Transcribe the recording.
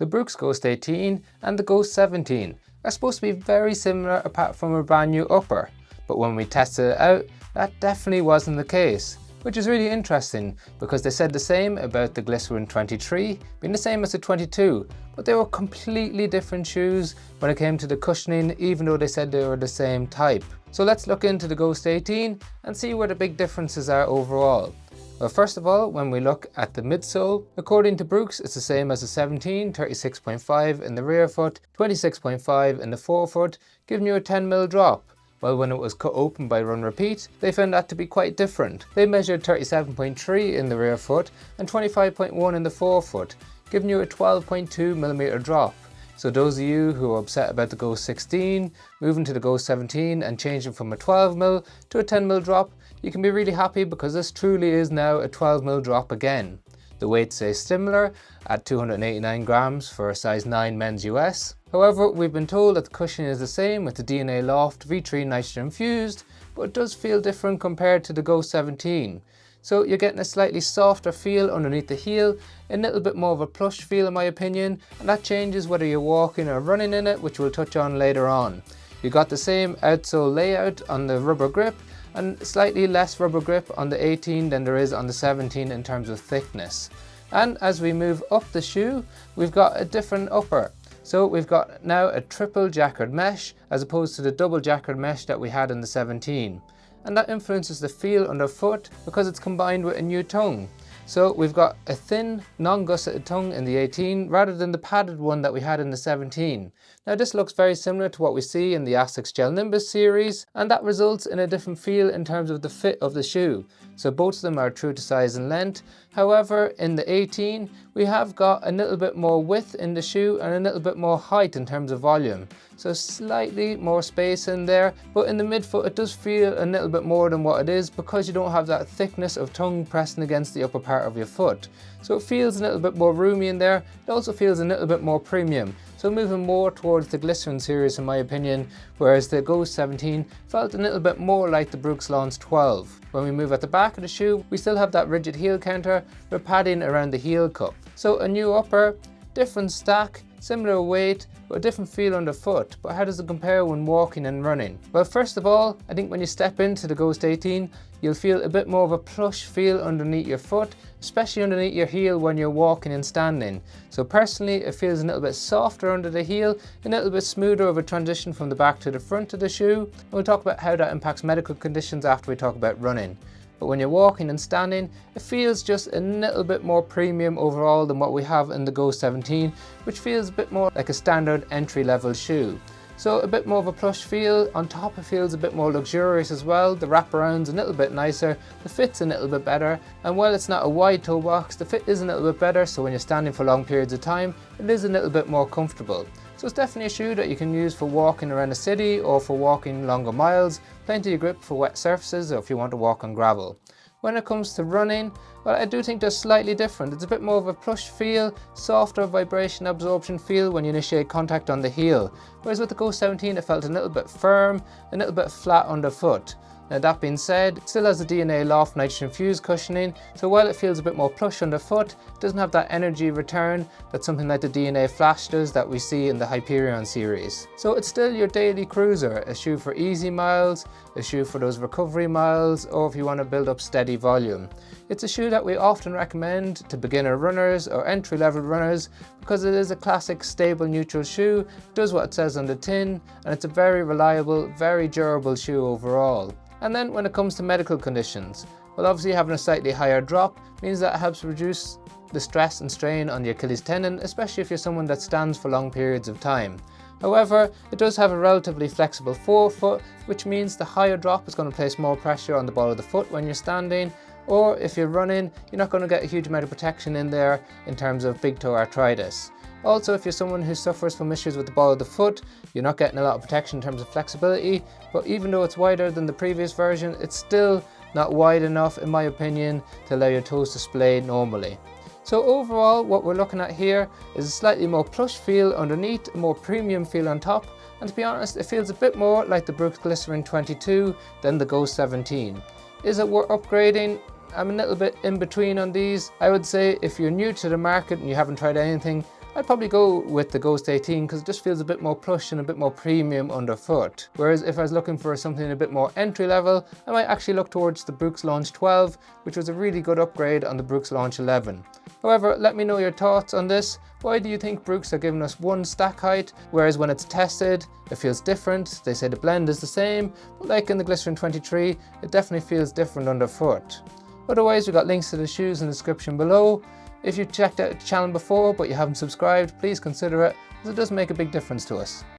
The Brooks Ghost 18 and the Ghost 17 are supposed to be very similar apart from a brand new upper, but when we tested it out, that definitely wasn't the case, which is really interesting because they said the same about the Glycerin 23 being the same as the 22, but they were completely different shoes when it came to the cushioning, even though they said they were the same type. So let's look into the Ghost 18 and see where the big differences are overall. Well, first of all, when we look at the midsole, according to Brooks, it's the same as the 17, 36.5 in the rear foot, 26.5 in the forefoot, giving you a 10mm drop. Well, when it was cut open by Run Repeat, they found that to be quite different. They measured 37.3 in the rear foot and 25.1 in the forefoot, giving you a 12.2mm drop. So those of you who are upset about the Ghost 16, moving to the Ghost 17 and changing from a 12mm to a 10mm drop, you can be really happy because this truly is now a 12mm drop again. The weight stays similar at 289 grams for a size 9 men's US. However, we've been told that the cushioning is the same with the DNA Loft V3 nitrogen infused, but it does feel different compared to the Ghost 17. So you're getting a slightly softer feel underneath the heel, a little bit more of a plush feel in my opinion, and that changes whether you're walking or running in it, which we'll touch on later on. You got the same outsole layout on the rubber grip, and slightly less rubber grip on the 18 than there is on the 17 in terms of thickness. And as we move up the shoe, we've got a different upper. So we've got now a triple jacquard mesh as opposed to the double jacquard mesh that we had in the 17. And that influences the feel underfoot because it's combined with a new tongue. So we've got a thin, non-gusseted tongue in the 18 rather than the padded one that we had in the 17. Now this looks very similar to what we see in the Asics Gel Nimbus series, and that results in a different feel in terms of the fit of the shoe. So both of them are true to size and length. However, in the 18, we have got a little bit more width in the shoe and a little bit more height in terms of volume. So slightly more space in there, but in the midfoot it does feel a little bit more than what it is because you don't have that thickness of tongue pressing against the upper part of your foot. So it feels a little bit more roomy in there. It also feels a little bit more premium. So moving more towards the Glycerin series in my opinion, whereas the Ghost 17 felt a little bit more like the Brooks Launch 12. When we move at the back of the shoe, we still have that rigid heel counter with padding around the heel cup. So a new upper, different stack, similar weight, but a different feel underfoot. But how does it compare when walking and running? Well, first of all, I think when you step into the Ghost 18, you'll feel a bit more of a plush feel underneath your foot, especially underneath your heel when you're walking and standing. So personally, it feels a little bit softer under the heel, a little bit smoother of a transition from the back to the front of the shoe. And we'll talk about how that impacts medical conditions after we talk about running. But when you're walking and standing, it feels just a little bit more premium overall than what we have in the Ghost 17, which feels a bit more like a standard entry-level shoe. So a bit more of a plush feel. On top it feels a bit more luxurious as well. The wraparound's a little bit nicer, the fit's a little bit better, and while it's not a wide toe box, the fit is a little bit better, so when you're standing for long periods of time, it is a little bit more comfortable. So it's definitely a shoe that you can use for walking around the city or for walking longer miles, plenty of grip for wet surfaces or if you want to walk on gravel. When it comes to running, well, I do think they're slightly different. It's a bit more of a plush feel, softer vibration absorption feel when you initiate contact on the heel. Whereas with the Ghost 17, it felt a little bit firm, a little bit flat underfoot. Now that being said, it still has the DNA Loft nitrogen infused cushioning, so while it feels a bit more plush underfoot, it doesn't have that energy return that something like the DNA Flash does that we see in the Hyperion series. So it's still your daily cruiser, a shoe for easy miles, a shoe for those recovery miles, or if you want to build up steady volume. It's a shoe that we often recommend to beginner runners or entry-level runners because it is a classic stable neutral shoe, does what it says on the tin, and it's a very reliable, very durable shoe overall. And then when it comes to medical conditions, well, obviously having a slightly higher drop means that it helps reduce the stress and strain on the Achilles tendon, especially if you're someone that stands for long periods of time. However, it does have a relatively flexible forefoot, which means the higher drop is going to place more pressure on the ball of the foot when you're standing, or if you're running, you're not going to get a huge amount of protection in there in terms of big toe arthritis. Also, if you're someone who suffers from issues with the ball of the foot, you're not getting a lot of protection in terms of flexibility, but even though it's wider than the previous version, it's still not wide enough, in my opinion, to allow your toes to splay normally. So overall, what we're looking at here is a slightly more plush feel underneath, a more premium feel on top, and to be honest, it feels a bit more like the Brooks Glycerin 22 than the Ghost 17. Is it worth upgrading? I'm a little bit in between on these. I would say if you're new to the market and you haven't tried anything, I'd probably go with the Ghost 18 because it just feels a bit more plush and a bit more premium underfoot. Whereas if I was looking for something a bit more entry level, I might actually look towards the Brooks Launch 12, which was a really good upgrade on the Brooks Launch 11. However, let me know your thoughts on this. Why do you think Brooks are giving us one stack height, whereas when it's tested, it feels different? They say the blend is the same, but like in the Glycerin 23, it definitely feels different underfoot. Otherwise, we've got links to the shoes in the description below. If you've checked out the channel before but you haven't subscribed, please consider it, as it does make a big difference to us.